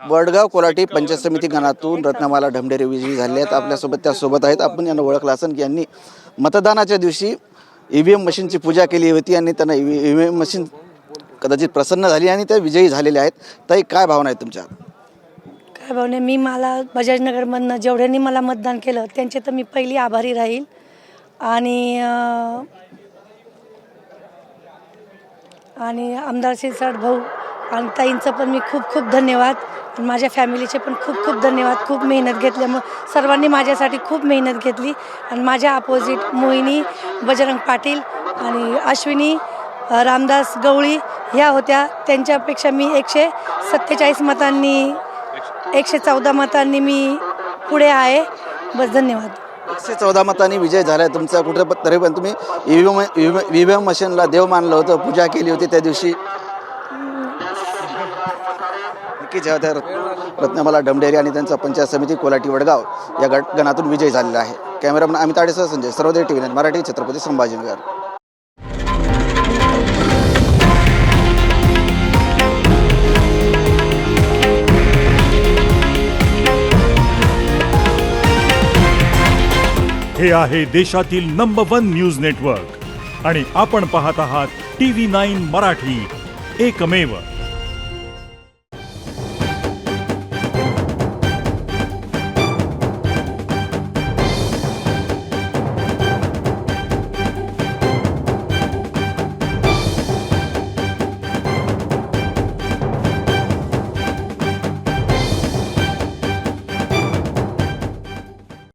वडगाव कोलाटी पंचायत समिती गणातून रत्नमाला ढमढेरे विजयी झाले आहेत. आपल्यासोबत त्यासोबत आहेत. आपण यांना ओळखलं असेल की यांनी मतदानाच्या दिवशी EVM मशीनची पूजा केली होती आणि त्यांना EVM मशीन कदाचित प्रसन्न झाली आणि त्या विजयी झालेल्या आहेत. ताई, काय भावना आहेत तुमच्या? काय भावना, मला बजाजनगरमधनं जेवढ्यांनी मला मतदान केलं त्यांचे तर मी पहिली आभारी राहील. आणि आमदार शिरसाट भाऊ आणि ताईंचं पण मी खूप खूप धन्यवाद. माझ्या फॅमिलीचे पण खूप खूप धन्यवाद. खूप मेहनत घेतल्यामुळे सर्वांनी माझ्यासाठी खूप मेहनत घेतली. आणि माझ्या अपोजिट मोहिनी बजरंग पाटील आणि अश्विनी रामदास गवळी ह्या होत्या. त्यांच्यापेक्षा मी 147 मतांनी 114 मतांनी मी पुढे आहे. बस, धन्यवाद. 114 मतांनी विजय झाला आहे तुमचा. कुठे तरी पण तुम्ही EVM मशीनला देव मानलं होतं, पूजा केली होती त्या दिवशी. नक्कीच त्या रत्नमाला ढमढेरे आणि त्यांचा पंचायत समिती कोलाटी वडगाव या गणातून विजय झालेला आहे. कॅमेरामन अमित आडेसह संजय सर्वोदय TV मराठी, छत्रपती संभाजीनगर. हे आहे देशातील नंबर 1 न्यूज नेटवर्क आणि आपण पाहत आहात TV9 मराठी, एकमेव.